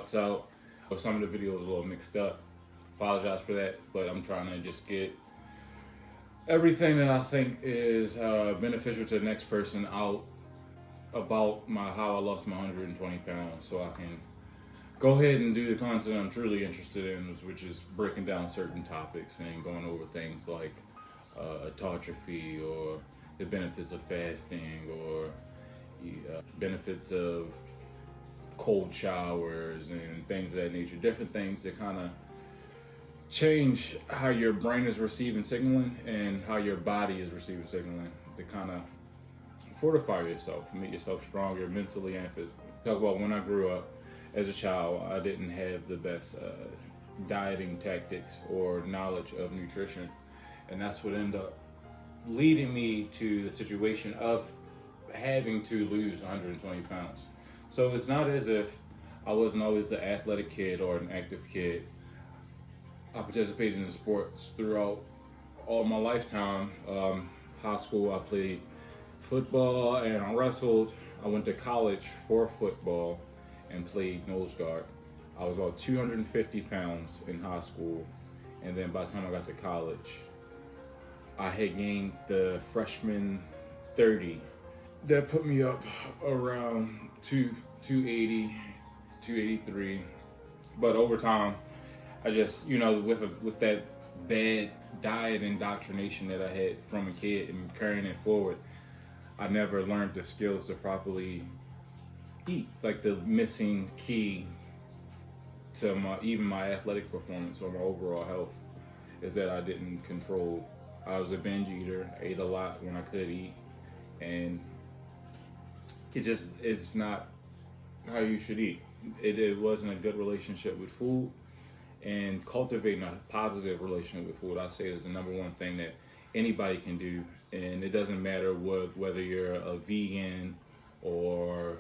cuts out. Some of the videos are a little mixed up. Apologize for that, but I'm trying to just get everything that I think is beneficial to the next person out about how I lost my 120 pounds, so I can go ahead and do the content I'm truly interested in, which is breaking down certain topics and going over things like autotrophy or the benefits of fasting or benefits of cold showers and things of that nature. Different things that kind of change how your brain is receiving signaling and how your body is receiving signaling to kind of fortify yourself, make yourself stronger mentally and physically. Talk about when I grew up as a child, I didn't have the best dieting tactics or knowledge of nutrition, and that's what ended up leading me to the situation of having to lose 120 pounds. So it's not as if I wasn't always an athletic kid or an active kid. I participated in sports throughout all my lifetime. High school, I played football and I wrestled. I went to college for football and played nose guard. I was about 250 pounds in high school, and then by the time I got to college, I had gained the freshman 30. That put me up around 280, 283. But over time, I just, with that bad diet indoctrination that I had from a kid and carrying it forward, I never learned the skills to properly eat. Like the missing key to even my athletic performance or my overall health is that I didn't control. I was a binge eater, ate a lot when I could eat, and it's not how you should eat. It wasn't a good relationship with food, and cultivating a positive relationship with food, I say, is the number one thing that anybody can do. And it doesn't matter whether you're a vegan or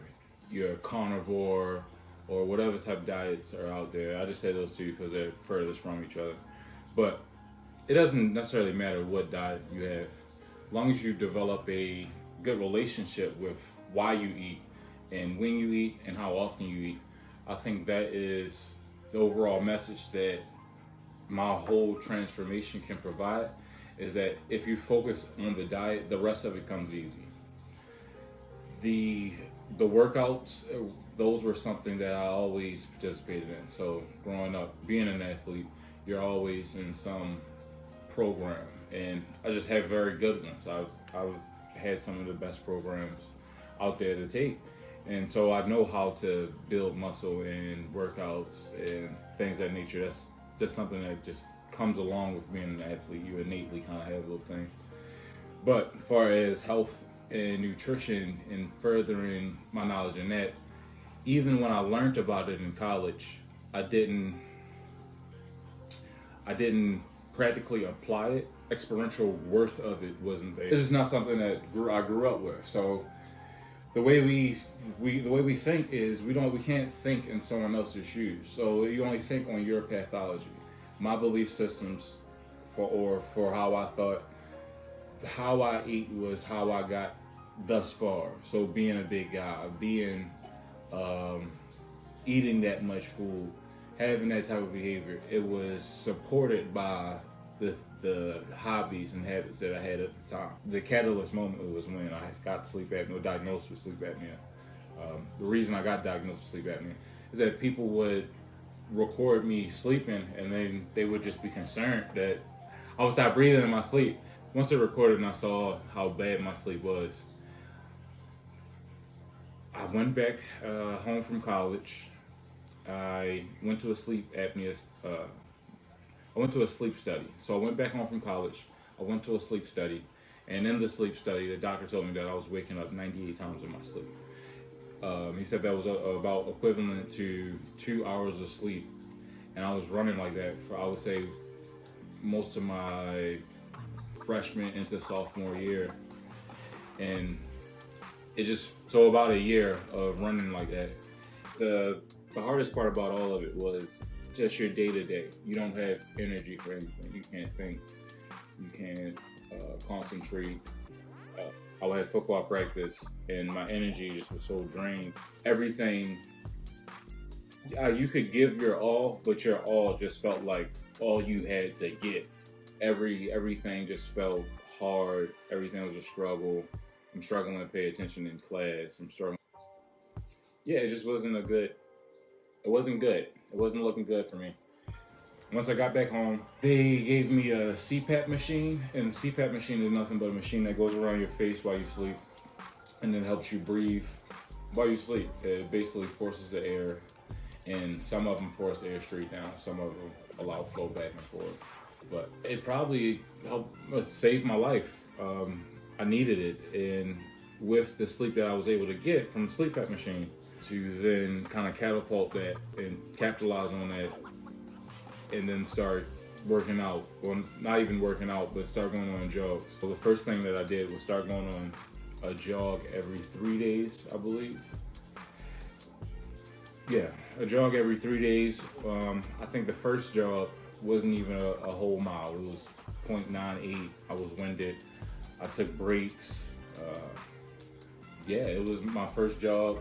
you're a carnivore or whatever type of diets are out there. I just say those two because they're furthest from each other. But it doesn't necessarily matter what diet you have, as long as you develop a good relationship with why you eat and when you eat and how often you eat. I think that is the overall message that my whole transformation can provide, is that if you focus on the diet, the rest of it comes easy. The workouts, those were something that I always participated in. So growing up, being an athlete, you're always in some program, and I just have very good ones. I've had some of the best programs out there to take, and so I know how to build muscle and workouts and things of that nature. That's just something that just comes along with being an athlete. You innately kind of have those things. But as far as health and nutrition and furthering my knowledge in that, even when I learned about it in college, I didn't practically apply it. Experiential worth of it wasn't there. It's just not something that I grew up with. So the way we think is we can't think in someone else's shoes. So you only think on your pathology. My belief systems for how I thought, how I eat was how I got thus far. So being a big guy, eating that much food, having that type of behavior, it was supported by the hobbies and habits that I had at the time. The catalyst moment was when I got sleep apnea, diagnosed with sleep apnea. The reason I got diagnosed with sleep apnea is that people would record me sleeping, and then they would just be concerned that I would stop breathing in my sleep. Once they recorded and I saw how bad my sleep was, I went back home from college. I went to a sleep apnea. I went to a sleep study. So I went back home from college. I went to a sleep study, and in the sleep study, the doctor told me that I was waking up 98 times in my sleep. He said that was about equivalent to 2 hours of sleep, and I was running like that for, I would say, most of my freshman into sophomore year, and so about a year of running like that. The hardest part about all of it was just your day-to-day. You don't have energy for anything. You can't think. You can't concentrate. I had football practice, and my energy just was so drained. Everything You could give your all, but your all just felt like all you had to get. Everything just felt hard. Everything was a struggle. I'm struggling to pay attention in class. I'm struggling. Yeah, it just wasn't a good. It wasn't good. It wasn't looking good for me. Once I got back home, they gave me a CPAP machine, and the CPAP machine is nothing but a machine that goes around your face while you sleep, and then helps you breathe while you sleep. It basically forces the air, and some of them force the air straight down. Some of them allow flow back and forth. But it probably helped save my life. I needed it, and with the sleep that I was able to get from the sleep app machine, to then kind of catapult that and capitalize on that, and then start working out. Well, not even working out, but start going on jogs. So the first thing that I did was start going on a jog every 3 days, I believe. Yeah, a jog every 3 days. I think the first jog wasn't even a whole mile. It was 0.98. I was winded. I took breaks. Yeah, it was my first jog.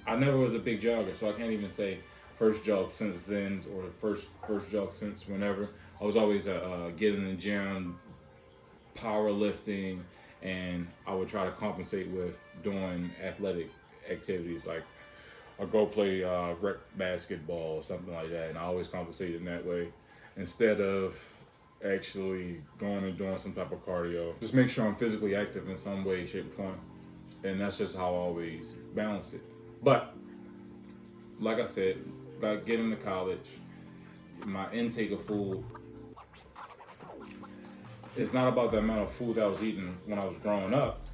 I never was a big jogger, so I can't even say first jog since then or first jog since whenever. I was always get in the gym, powerlifting, and I would try to compensate with doing athletic activities like I go play rec basketball or something like that, and I always compensated in that way instead of actually going and doing some type of cardio. Just make sure I'm physically active in some way, shape, or form, and that's just how I always balanced it. But like I said, about getting to college, my intake of food, it's not about the amount of food that I was eating when I was growing up.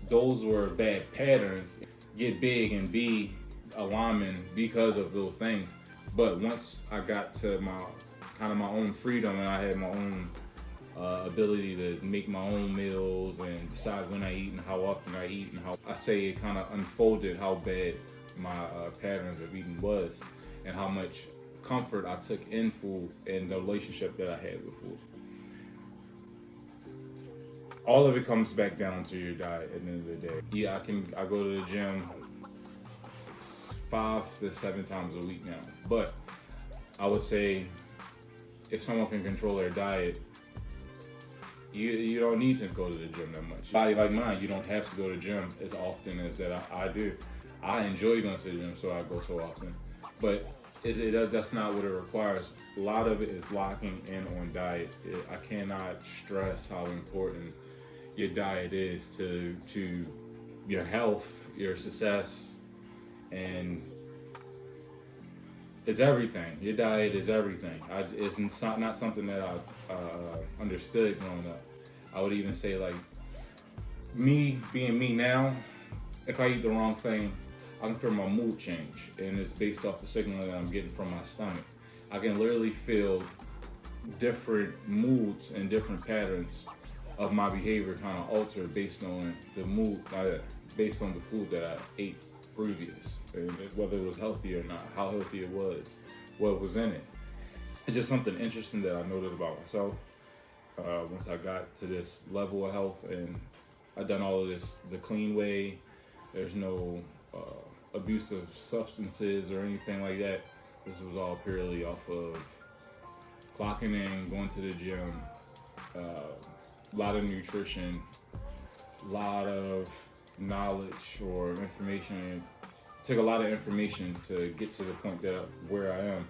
Those were bad patterns. Get big and be a lineman because of those things. But once I got to my own freedom, and I had my own ability to make my own meals and decide when I eat and how often I eat, and how I say it kind of unfolded how bad my patterns of eating was, and how much comfort I took in food and the relationship that I had with food. All of it comes back down to your diet at the end of the day. Yeah, I go to the gym 5 to 7 times a week now. But I would say if someone can control their diet, you don't need to go to the gym that much. Body like mine, you don't have to go to the gym as often as that I do. I enjoy going to the gym, so I go so often. But that's not what it requires. A lot of it is locking in on diet. I cannot stress how important your diet is to your health, your success, and it's everything. Your diet is everything. It's not something that I understood growing up. I would even say, like, me being me now, if I eat the wrong thing, I can feel my mood change, and it's based off the signal that I'm getting from my stomach. I can literally feel different moods and different patterns of my behavior kind of alter based on the mood, based on the food that I ate previous, and whether it was healthy or not, how healthy it was, what was in it. It's just something interesting that I noticed about myself once I got to this level of health, and I done all of this the clean way. There's no abuse of substances or anything like that. This was all purely off of clocking in, going to the gym, a lot of nutrition, a lot of knowledge or information. It took a lot of information to get to the point that where I am,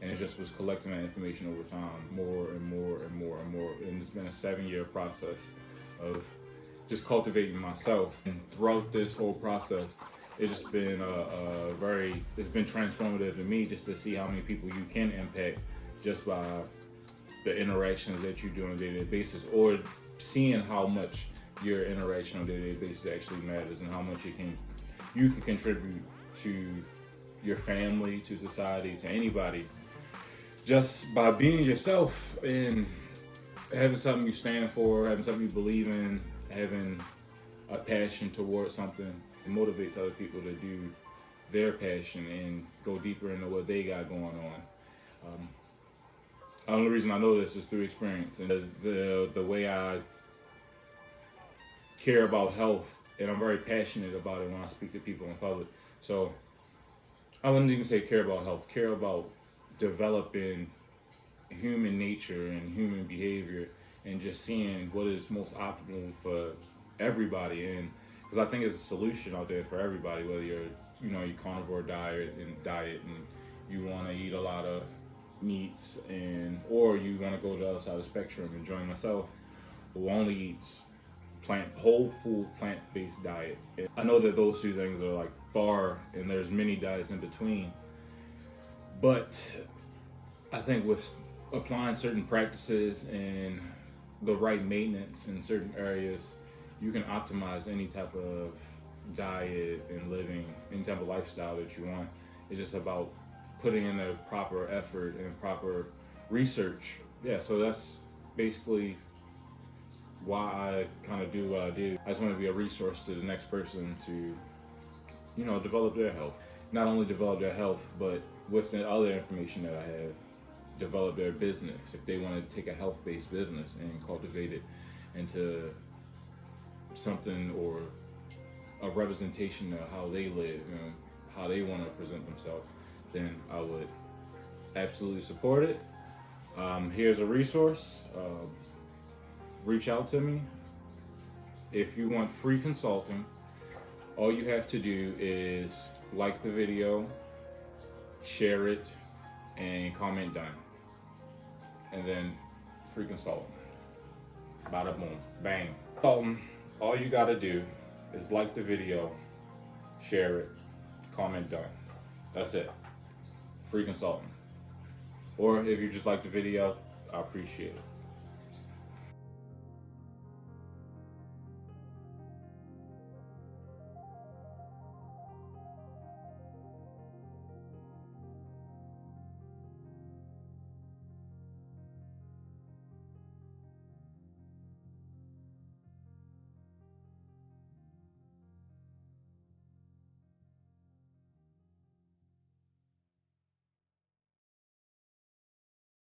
and it just was collecting that information over time, more and more and more and more. And it's been a 7-year process of just cultivating myself. And throughout this whole process, it's just been it's been transformative to me, just to see how many people you can impact just by the interactions that you do on a day-to-day basis, or seeing how much your interaction on a day-to-day basis actually matters, and how much you can contribute to your family, to society, to anybody, just by being yourself and having something you stand for, having something you believe in, having a passion towards something. It motivates other people to do their passion and go deeper into what they got going on. The only reason I know this is through experience, and the way I care about health, and I'm very passionate about it when I speak to people in public. So I wouldn't even say care about health, care about developing human nature and human behavior, and just seeing what is most optimal for everybody. And because I think it's a solution out there for everybody, whether you're, you carnivore diet and you want to eat a lot of meats, and or you want to go to the other side of the spectrum and join myself, who only eats whole food plant-based diet. And I know that those two things are like far, and there's many diets in between, but I think with applying certain practices and the right maintenance in certain areas, you can optimize any type of diet and living, any type of lifestyle that you want. It's just about putting in the proper effort and proper research. Yeah, so that's basically why I kind of do what I do. I just want to be a resource to the next person to, develop their health. Not only develop their health, but with the other information that I have, develop their business. If they want to take a health-based business and cultivate it into something or a representation of how they live and how they want to present themselves, then I would absolutely support it. Here's a resource. Reach out to me. If you want free consulting, all you have to do is like the video, share it, and comment done. And then free consulting. Bada boom, bang. All you gotta do is like the video, share it, comment done. That's it. Free consulting. Or if you just like the video, I appreciate it.